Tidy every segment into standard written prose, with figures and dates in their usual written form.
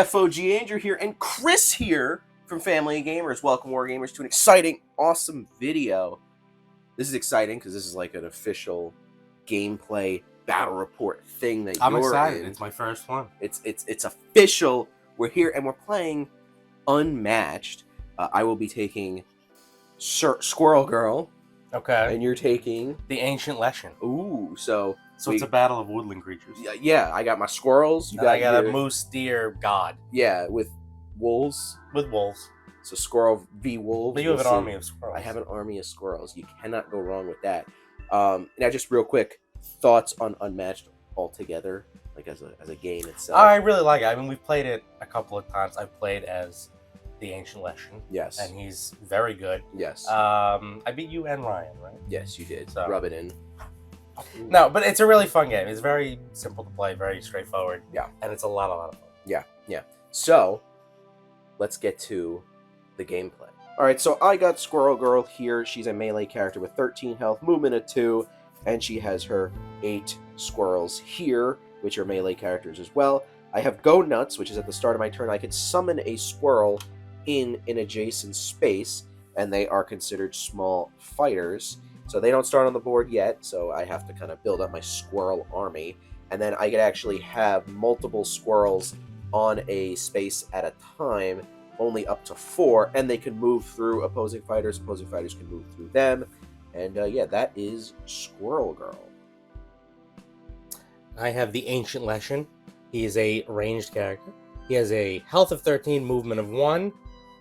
FOG Andrew here, and Chris here from Family Gamers. Welcome, Wargamers, to an exciting, awesome video. This is exciting because this is like an official gameplay battle report thing that I'm you're excited. in. It's my first one. It's official. We're here and we're playing Unmatched. I will be taking Squirrel Girl. Okay. And you're taking the ancient Leshen. Ooh, so it's a battle of woodland creatures. Yeah, I got my squirrels. I got a moose, deer, god. Yeah, with wolves. With wolves. So Squirrel v Wolves. But you have an army of squirrels. I have an army of squirrels. You cannot go wrong with that. Now, just real quick, thoughts on Unmatched altogether, like as a game itself. I really like it. I mean, we've played it a couple of times. I've played as the ancient Leshen. Yes. And he's very good. Yes. I beat you and Ryan, right? Yes, you did. So. Rub it in. No, but it's a really fun game. It's very simple to play, very straightforward. Yeah. And it's a lot of fun. Yeah, yeah. So, let's get to the gameplay. Alright, so I got Squirrel Girl here. She's a melee character with 13 health, movement of 2, and she has her 8 squirrels here, which are melee characters as well. I have Go Nuts, which is at the start of my turn. I can summon a squirrel in an adjacent space, and they are considered small fighters. So they don't start on the board yet, so I have to kind of build up my squirrel army. And then I could actually have multiple squirrels on a space at a time, only up to 4, and they can move through opposing fighters can move through them. And yeah, that is Squirrel Girl. I have the ancient Leshen. He is a ranged character. He has a health of 13, movement of 1.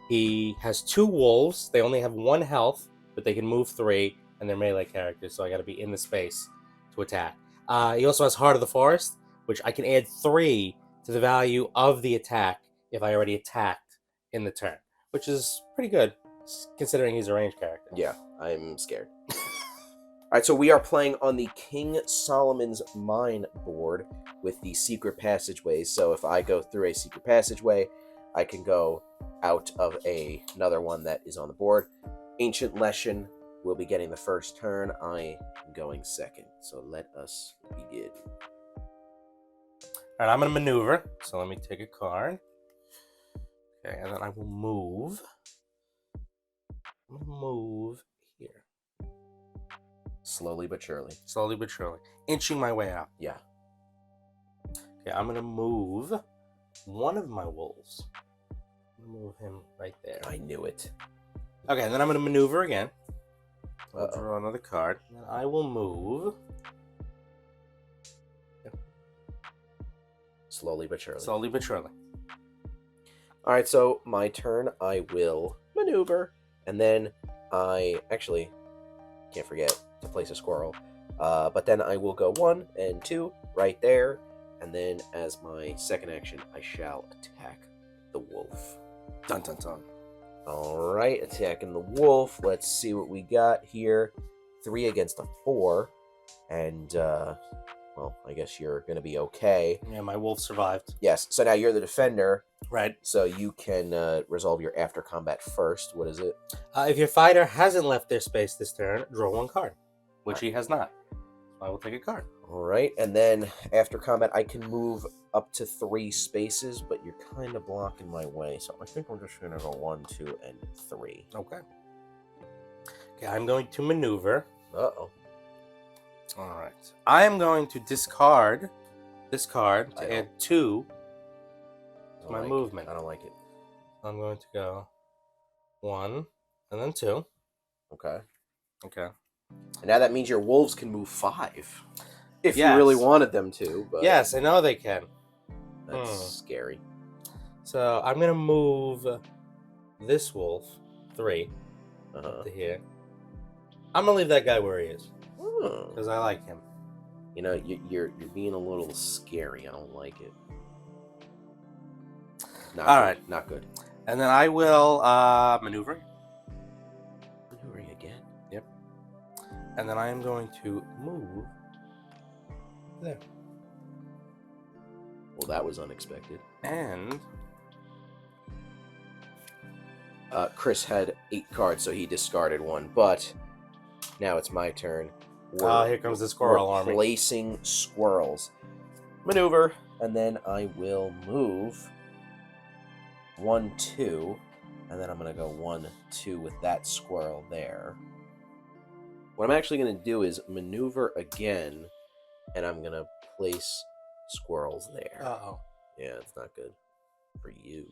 He has 2 wolves. They only have 1 health, but they can move 3, and they're melee characters, so I got to be in the space to attack. He also has Heart of the Forest, which I can add 3 to the value of the attack if I already attacked in the turn, which is pretty good, considering he's a ranged character. Yeah, I'm scared. Alright, so we are playing on the King Solomon's Mine board with the secret passageways. So if I go through a secret passageway, I can go out of another one that is on the board. Ancient Leshen will be getting the first turn. I am going second. So let us begin. Alright, I'm going to maneuver. So let me take a card. Okay, and then I will move. I'm going to move here. Slowly but surely. Slowly but surely. Inching my way out. Yeah. Okay, I'm going to move one of my wolves. Move him right there. I knew it. Okay, and then I'm going to maneuver again. I'll draw another card. And then I will move. Slowly but surely. Slowly but surely. Alright, so my turn. I will maneuver. And then I actually can't forget to place a squirrel. But then I will go 1 and 2 right there. And then as my second action, I shall attack the wolf. Dun dun dun. Alright, attacking the wolf. Let's see what we got here. 3 against a 4. And, well, I guess you're going to be okay. Yeah, my wolf survived. Yes, so now you're the defender. Right. So you can resolve your after combat first. What is it? If your fighter hasn't left their space this turn, draw 1 card. Which he has not. I will take a card. Alright, and then after combat, I can move up to 3 spaces, but you're kind of blocking my way. So I think we're just going to go 1, 2, and 3. Okay. Okay, I'm going to maneuver. Uh-oh. Alright. I am going to discard this card to add 2 to my movement. I don't like it. I'm going to go 1 and then 2. Okay. Okay. And now that means your wolves can move 5. If you really wanted them to. But yes, I know they can. That's scary. So I'm going to move this wolf 3 to here. I'm going to leave that guy where he is. Because I like him. You know, you're being a little scary. I don't like it. Alright. Not good. And then I will maneuver. Maneuvering again? Yep. And then I am going to move there. Well, that was unexpected. And Chris had 8 cards, so he discarded 1. But now it's my turn. Here comes the squirrel army. Placing squirrels. Maneuver, and then I will move 1, 2, and then I'm going to go 1, 2 with that squirrel there. What I'm actually going to do is maneuver again, and I'm going to place squirrels there. Uh-oh. Yeah, it's not good for you.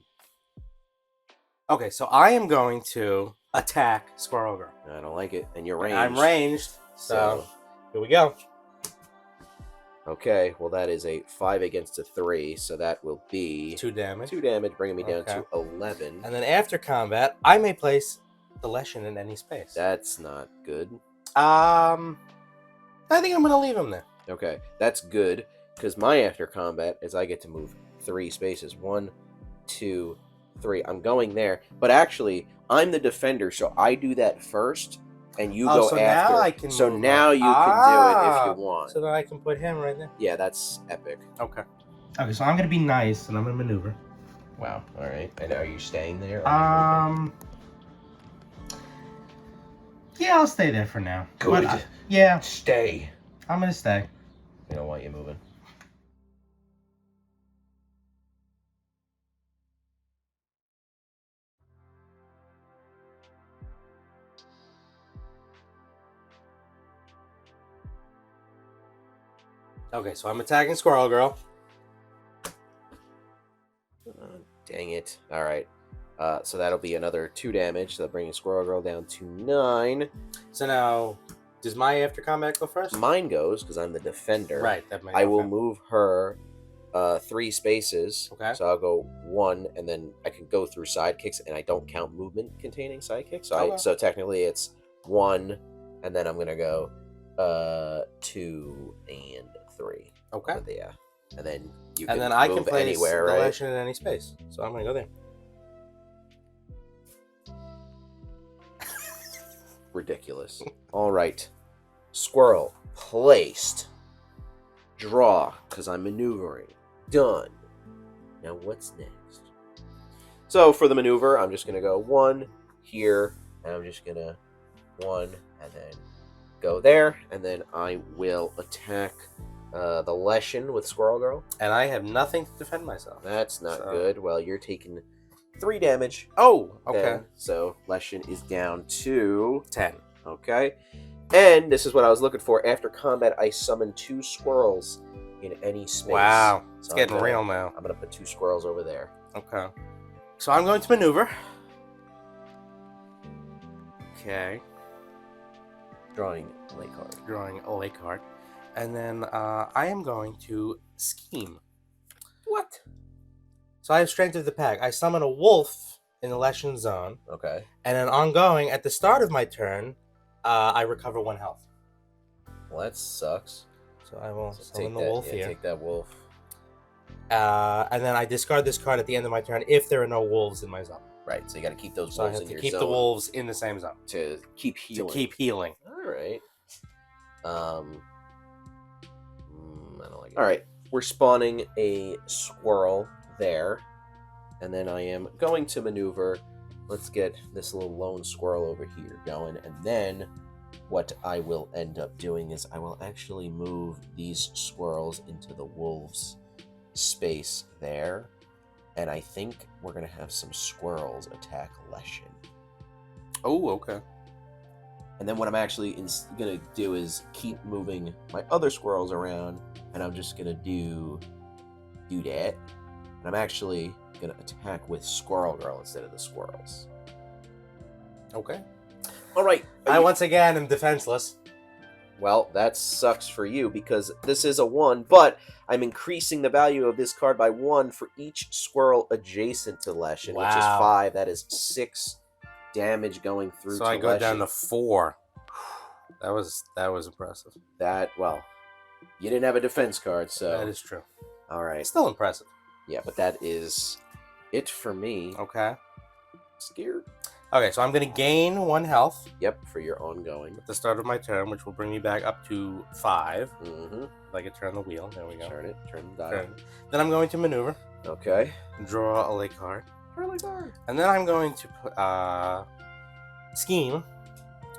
Okay, so I am going to attack Squirrel Girl. I don't like it, and you're ranged. I'm ranged, so here we go. Okay, well that is a 5 against a 3, so that will be 2 damage. 2 damage, bringing me down to 11. And then after combat, I may place the Leshen in any space. That's not good. I think I'm gonna leave him there. Okay, that's good, because my after combat is I get to move 3 spaces. 1, 2, 3. I'm going there, but actually, I'm the defender, so I do that first, and you go so after. Now I can so move now up. you can do it if you want. So then I can put him right there. Yeah, that's epic. Okay. Okay, so I'm gonna be nice, and I'm gonna maneuver. Wow. All right. And are you staying there? Yeah, I'll stay there for now. Good. Yeah. Stay. I'm gonna stay. I don't want you moving. Okay, so I'm attacking Squirrel Girl. Dang it. All right. So that'll be another 2 damage. So bringing Squirrel Girl down to 9. So now, does my after combat go first? Mine goes because I'm the defender. Right. That might. I will move her 3 spaces. Okay. So I'll go 1, and then I can go through sidekicks, and I don't count movement containing sidekicks. So so technically it's 1, and then I'm gonna go 2 and 3. Okay. But yeah, and then you and can then I move can place anywhere, the right? Leshen in any space. So I'm gonna go there. Ridiculous. All right, Squirrel placed. Draw, because I'm maneuvering. Done. Now what's next? So for the maneuver, I'm just gonna go 1 here, and I'm just gonna 1, and then go there, and then I will attack the Leshen with Squirrel Girl. And I have nothing to defend myself. That's not good. Well, you're taking 3 damage. Oh, okay. Then, so Leshen is down to 10. Okay. And this is what I was looking for. After combat, I summon 2 squirrels in any space. Wow. So It's getting real now. I'm going to put 2 squirrels over there. Okay. So I'm going to maneuver. Okay. Drawing a lay card. Drawing a lay card. And then I am going to scheme. What? So I have Strength of the Pack. I summon a wolf in the Leshen zone. Okay. And then ongoing, at the start of my turn, I recover 1 health. Well, that sucks. So I will So summon the wolf here. Take that wolf. And then I discard this card at the end of my turn if there are no wolves in my zone. Right, so you got to keep those So I wolves have in to your keep zone. the wolves in the same zone. To keep healing. To keep healing. All right. I don't like it. All right, we're spawning a squirrel there. And then I am going to maneuver. Let's get this little lone squirrel over here going. And then what I will end up doing is I will actually move these squirrels into the wolves space there. And I think we're going to have some squirrels attack Leshen. Oh, okay. And then what I'm actually going to do is keep moving my other squirrels around. And I'm just going to do that. And I'm actually going to attack with Squirrel Girl instead of the squirrels. Okay. All right. I once again am defenseless. Well, that sucks for you because this is a 1, but I'm increasing the value of this card by 1 for each squirrel adjacent to Leshen, which is 5. That is 6 damage going through to Leshen. So I go down to 4. That was impressive. Well, you didn't have a defense card, so... That is true. All right. It's still impressive. Yeah, but that is it for me. Okay. Scared. Okay, so I'm going to gain 1 health. Yep, for your ongoing. At the start of my turn, which will bring me back up to 5. Mm-hmm. If I can turn the wheel. There we go. Turn it. Turn the dial. Then I'm going to maneuver. Okay. Draw a lay card. Draw a lay card. And then I'm going to put, scheme.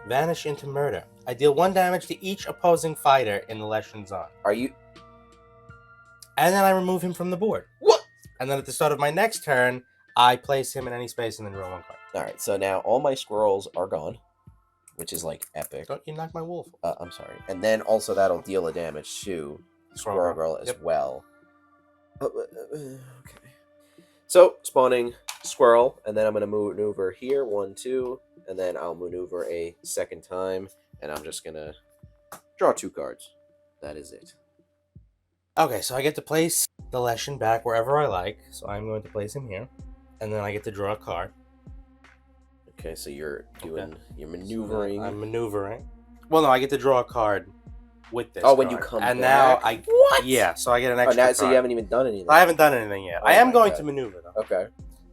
Vanish into murder. I deal 1 damage to each opposing fighter in the Leshen zone. Are you... And then I remove him from the board. What? And then at the start of my next turn, I place him in any space and then draw one card. All right, so now all my squirrels are gone, which is like epic. Don't you knock my wolf? I'm sorry. And then also that'll deal a damage to Squirrel Girl as well. Okay. So spawning Squirrel, and then I'm gonna maneuver here, 1, 2, and then I'll maneuver a second time, and I'm just gonna draw 2 cards. That is it. Okay, so I get to place the Leshen back wherever I like. So I'm going to place him here, and then I get to draw a card. Okay, so you're doing, you're So maneuvering. I'm maneuvering. Well, no, I get to draw a card with this. Oh, when card. you come and back? now I What? Yeah, so I get an Oh, extra. now, card. so you haven't even done anything. I haven't done anything yet. Oh I am my going God. to maneuver though. Okay.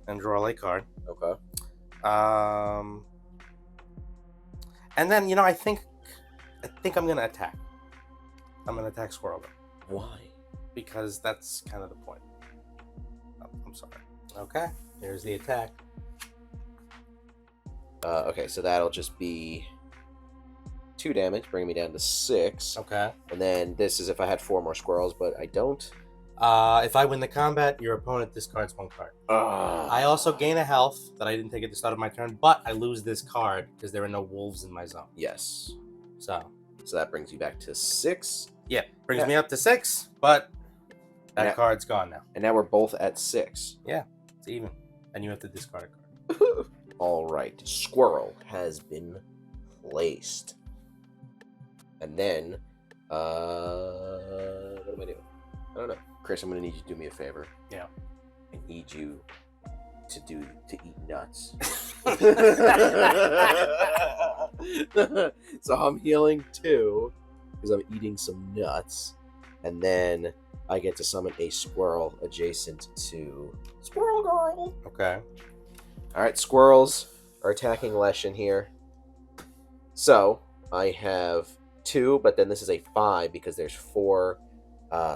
And draw a card. Okay. And then I think I'm gonna attack. I'm gonna attack Squirrel. Why? Because that's kind of the point. Oh, I'm sorry. Okay, here's the attack. Okay, so that'll just be 2 damage, bringing me down to 6. Okay. And then this is if I had 4 more squirrels, but I don't. If I win the combat, your opponent discards 1 card. I also gain a health that I didn't take at the start of my turn, but I lose this card because there are no wolves in my zone. Yes. So that brings you back to 6. yeah, brings me up to 6, but that card's gone now. And now we're both at 6. Yeah, it's even. And you have to discard a card. All right, Squirrel has been placed. And then, what am I doing? I don't know. Chris, I'm gonna need you to do me a favor. Yeah. I need you to eat nuts. So I'm healing 2 because I'm eating some nuts, and then I get to summon a squirrel adjacent to Squirrel Girl. Okay. All right, squirrels are attacking Leshen here. So I have 2, but then this is a 5 because there's 4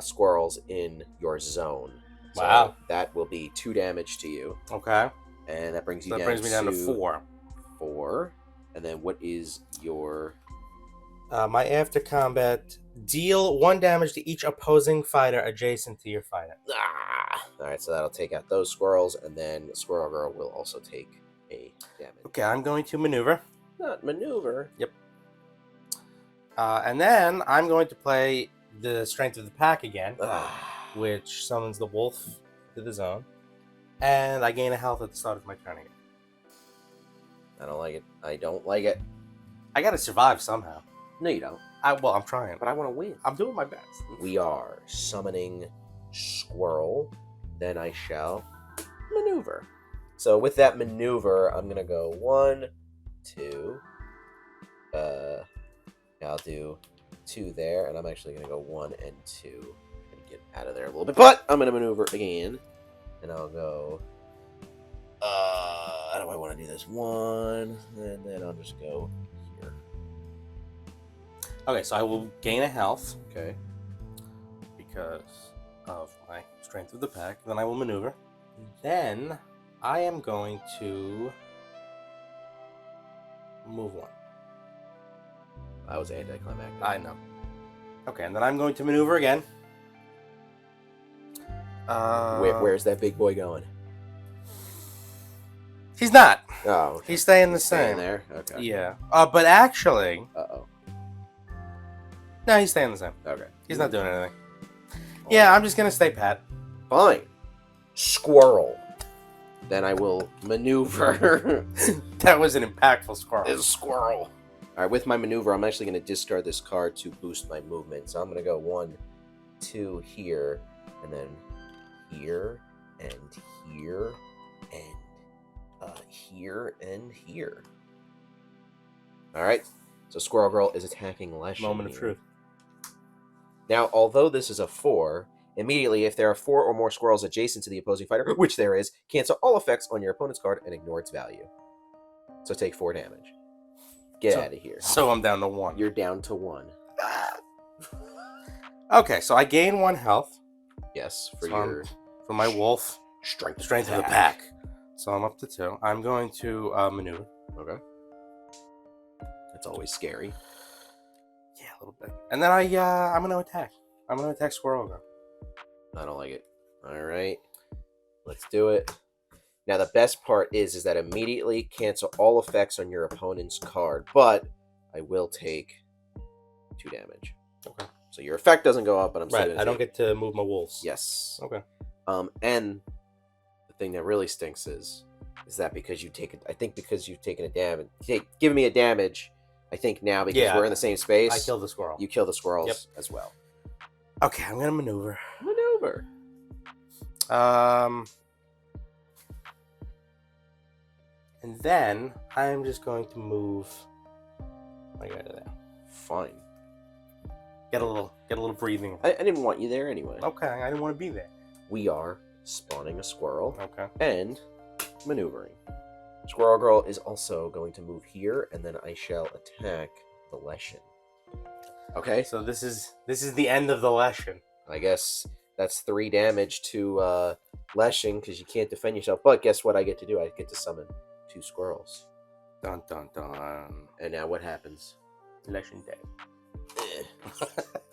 squirrels in your zone. So wow. That will be 2 damage to you. Okay. And that brings you so down, brings me down to 4. 4. And then what is your... My after combat, deal 1 damage to each opposing fighter adjacent to your fighter. Alright, so that'll take out those squirrels, and then Squirrel Girl will also take a damage. Okay, I'm going to maneuver. Not maneuver. Yep. And then I'm going to play the Strength of the Pack again, which summons the wolf to the zone. And I gain a health at the start of my turn again. I don't like it. I don't like it. I gotta survive somehow. No, you don't. Well, I'm trying. But I want to win. I'm doing my best. We are summoning Squirrel. Then I shall maneuver. So with that maneuver, I'm going to go 1, 2. I'll do 2 there. And I'm actually going to go 1 and 2. And get out of there a little bit. But I'm going to maneuver again. And I'll go... how do I want to do this? 1. And then I'll just go here. Okay, so I will gain a health. Okay. Because of my Strength of the Pack. Then I will maneuver. Then I am going to move 1. That was anticlimactic. I know. Okay, and then I'm going to maneuver again. Where's that big boy going? He's not. Oh, okay. He's staying the Staying same. there? Okay. Yeah. But actually... Uh-oh. No, he's staying the same. Okay. He's not doing anything. Yeah, I'm just going to stay pat. Fine. Squirrel. Then I will maneuver. That was an impactful squirrel. It's Squirrel. Alright, with my maneuver, I'm actually going to discard this card to boost my movement. So I'm going to go 1, 2 here, and then here, and here, and here, and here. Alright, so Squirrel Girl is attacking Leshen. Moment of truth. Now, although this is a 4, immediately, if there are 4 or more squirrels adjacent to the opposing fighter, which there is, cancel all effects on your opponent's card and ignore its value. So take 4 damage. Get out of here. So I'm down to 1. You're down to 1. Okay, so I gain 1 health. Yes, for my wolf. Strength of the pack. So I'm up to 2. I'm going to maneuver. Okay. That's always scary. Yeah, a little bit. And then I'm going to attack. I'm going to attack Squirrel Girl. I don't like it. All right. Let's do it. Now the best part is that immediately cancel all effects on your opponent's card, but I will take 2 damage. Okay. So your effect doesn't go up, but I'm still Right. gonna I don't take- get to move my wolves. Yes. Okay. And the thing that really stinks is that because you've taken a damage, giving me a damage. I think now because Yeah, we're in the same space, I kill the squirrel. you kill the squirrels Yep. as well. Okay, I'm gonna maneuver. And then I'm just going to move my guy to there. Fine. Get a little breathing. I didn't want you there anyway. Okay, I didn't want to be there. We are spawning a squirrel. Okay. And maneuvering. Squirrel Girl is also going to move here, and then I shall attack the Leshen. Okay? So this is the end of the Leshen. I guess that's 3 damage to Leshen, because you can't defend yourself. But guess what I get to do? I get to summon 2 squirrels. Dun dun dun. And now what happens? Leshen dead.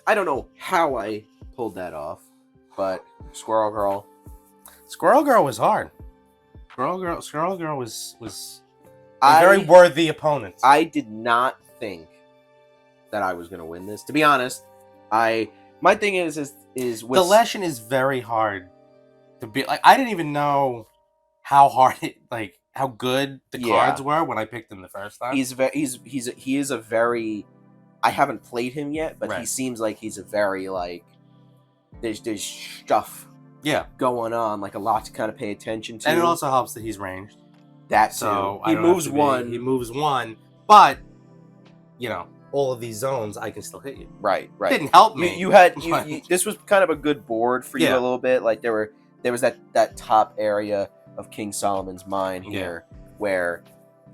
I don't know how I pulled that off, but Squirrel Girl. Squirrel Girl was hard. Squirrel Girl was a very worthy opponent. I did not think that I was going to win this. To be honest, my thing is with the Leshen is very hard to be. Like, I didn't even know how hard how good the cards were when I picked him the first time. He is a very. I haven't played him yet, but Right. he seems like he's a very there's stuff going on, like a lot to kind of pay attention to. And it also helps that he's ranged. That So too. He moves one. He moves one, but all of these zones I can still hit you. Right. Didn't help me. You this was kind of a good board for you a little bit. Like there was that top area of King Solomon's mine here where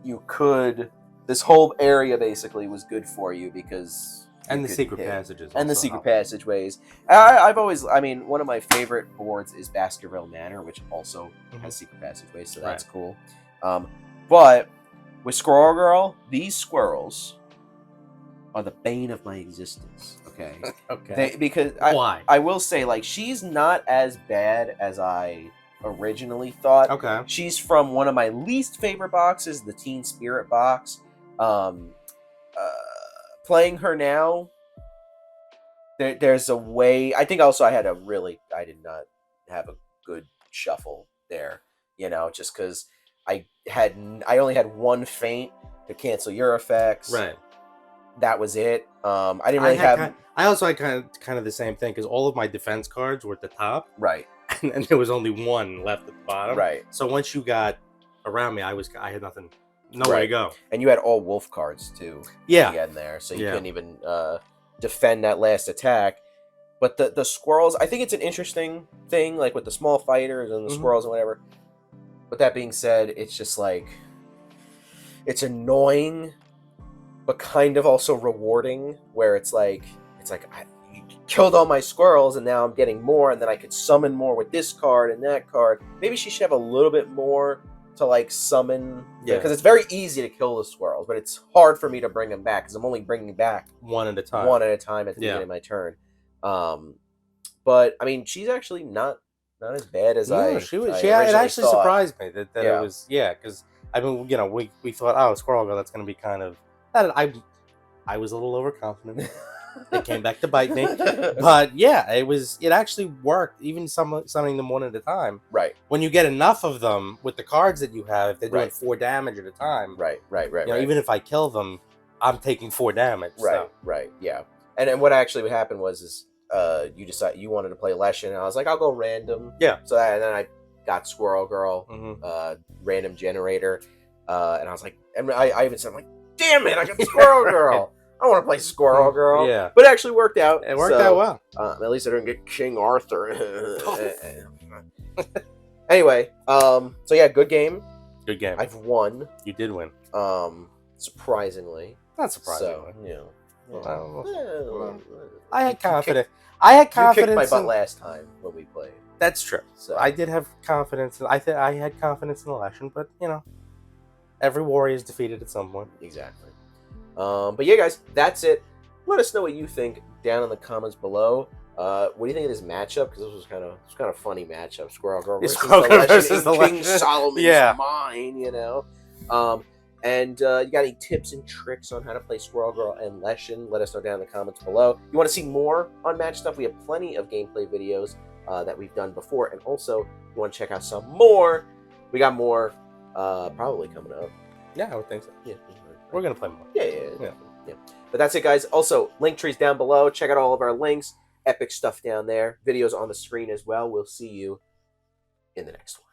you could. This whole area basically was good for you because and the secret passages and the also secret help. passageways. I mean, one of my favorite boards is Baskerville Manor, which also has secret passageways, so that's cool. But with Squirrel Girl, these squirrels are the bane of my existence. Okay. Okay. Why? I will say, she's not as bad as I originally thought. Okay. She's from one of my least favorite boxes, the Teen Spirit box. Playing her now, there's a way. I think also I did not have a good shuffle there. Just because I only had one feint to cancel your effects. Right. That was it. I didn't really have. I also had kind of the same thing because all of my defense cards were at the top. Right. And there was only one left at the bottom. Right. So once you got around me, I had nothing, nowhere to go. And you had all wolf cards too. Yeah. In there, so you couldn't even defend that last attack. But the squirrels, I think it's an interesting thing, like with the small fighters and the squirrels and whatever. But that being said, it's just it's annoying, but kind of also rewarding. Where it's like you killed all my squirrels and now I'm getting more, and then I could summon more with this card and that card. Maybe she should have a little bit more to summon, because it's very easy to kill the squirrels, but it's hard for me to bring them back because I'm only bringing back one at a time at the beginning of my turn. But I mean, she's actually not as bad as it actually surprised me that it was because I mean we thought, oh, Squirrel Girl, that's going to be kind of I was a little overconfident. It came back to bite me, but it actually worked. Even summoning them one at a time. Right. When you get enough of them with the cards that you have, they're doing 4 damage at a time. Right. Even if I kill them, I'm taking 4 damage. Right. Yeah. And then what happened was you decided you wanted to play Leshen, and I was like, I'll go random. Yeah. So and then I got Squirrel Girl, random generator, and I was like, and I even said, I'm like, damn it, I got Squirrel Girl. I want to play Squirrel Girl. Yeah. But it actually worked out. It worked out well. At least I didn't get King Arthur. Anyway, so good game. Good game. I've won. You did win. Surprisingly. Not surprisingly. So, I had confidence. You kicked my butt last time when we played. That's true. So I did have confidence. I had confidence in the Leshen, but every warrior is defeated at some point. Exactly. But yeah, guys, that's it. Let us know what you think down in the comments below. What do you think of this matchup? Because this was kind of funny matchup. Squirrel Girl versus Squirrel the Girl Leshen versus in the King Leshen. Solomon's Yeah. mine, you know. And you got any tips and tricks on how to play Squirrel Girl and Leshen? Let us know down in the comments below. You want to see more Unmatched stuff? We have plenty of gameplay videos that we've done before, and also you want to check out some more. We got more probably coming up. Yeah, I would think so. Yeah, We're gonna play more. yeah. But that's it, guys. Also, link trees down below. Check out all of our links. Epic stuff down there. Videos on the screen as well. We'll see you in the next one.